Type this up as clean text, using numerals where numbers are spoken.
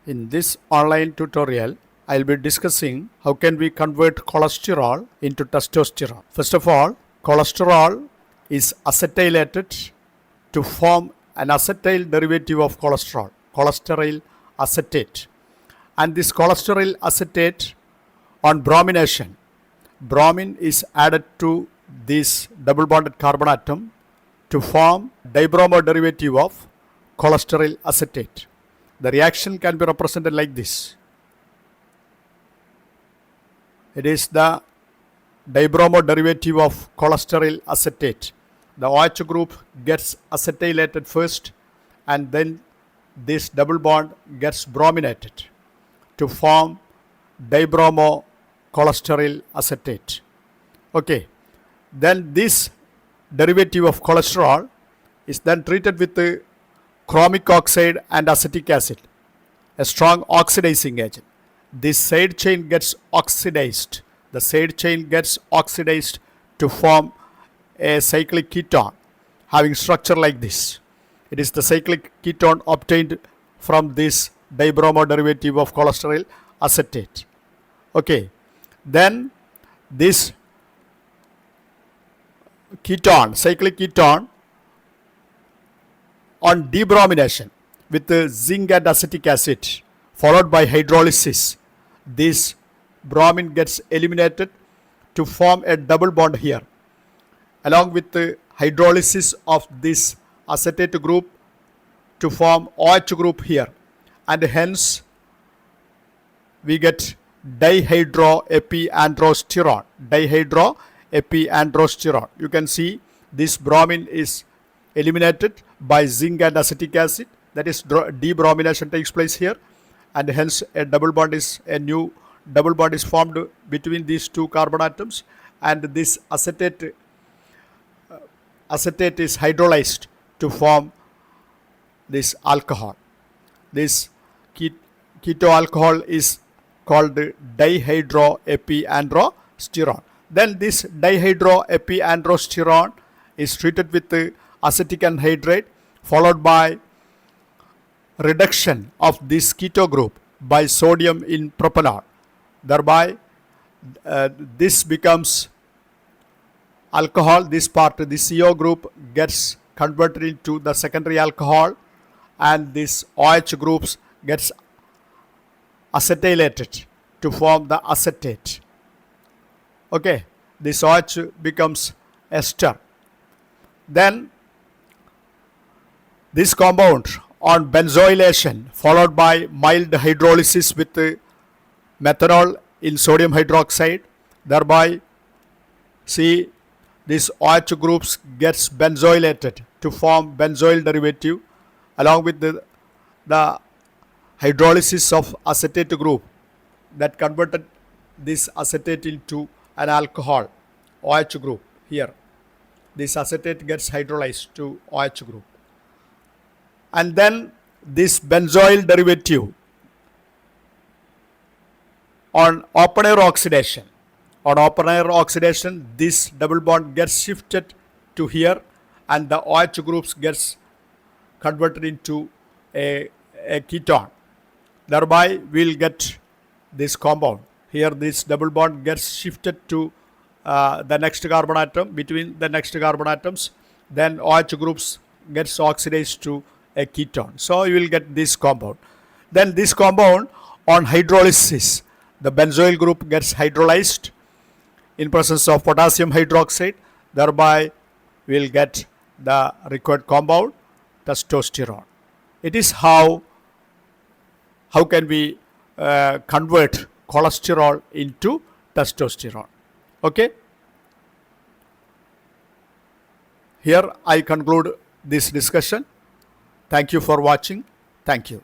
In this online tutorial, I'll be discussing how can we convert cholesterol into testosterone. First of all, cholesterol is acetylated to form an acetyl derivative of cholesterol acetate. And this cholesterol acetate on bromination, bromine is added to this double bonded carbon atom to form dibromo derivative of cholesterol acetate. The reaction can be represented like this. It is the dibromo derivative of cholesterol acetate. The OH group gets acetylated first, and then this double bond gets brominated to form dibromo cholesterol acetate. Okay, then this derivative of cholesterol is then treated with the chromic oxide and acetic acid, a strong oxidizing agent. This side chain gets oxidized. The side chain gets oxidized to form a cyclic ketone having structure like this. It is the cyclic ketone obtained from this dibromo derivative of cholesterol acetate. Okay, then this ketone, cyclic ketone, on debromination with the zinc and acetic acid followed by hydrolysis, this bromine gets eliminated to form a double bond here. Along with the hydrolysis of this acetate group to form OH group here, and hence we get dihydroepiandrosterone. Dihydroepiandrosterone. You can see this bromine is eliminated by zinc and acetic acid, that is debromination takes place here, and hence a new double bond is formed between these two carbon atoms, and this acetate is hydrolyzed to form this alcohol. This keto alcohol is called dihydroepiandrosterone. Then this dihydroepiandrosterone is treated with the acetic anhydride followed by reduction of this keto group by sodium in propanol. Thereby this becomes alcohol. This CO group gets converted into the secondary alcohol, and this OH groups gets acetylated to form the acetate. Okay, this OH becomes ester. Then this compound on benzoylation followed by mild hydrolysis with methanol in sodium hydroxide, thereby see this OH groups gets benzoylated to form benzoyl derivative along with the hydrolysis of acetate group that converted this acetate into an alcohol, OH group here. This acetate gets hydrolyzed to OH group. And then this benzoyl derivative on open air oxidation. On open air oxidation, this double bond gets shifted to here, and the OH groups gets converted into a ketone. Thereby we'll get this compound. Here this double bond gets shifted to the next carbon atom, between the next carbon atoms, then OH groups gets oxidized to a ketone. So you will get this compound. Then this compound on hydrolysis, the benzoyl group gets hydrolyzed in presence of potassium hydroxide. Thereby we will get the required compound, testosterone. It is how can we convert cholesterol into testosterone. Okay, here I conclude this discussion. Thank you for watching. Thank you.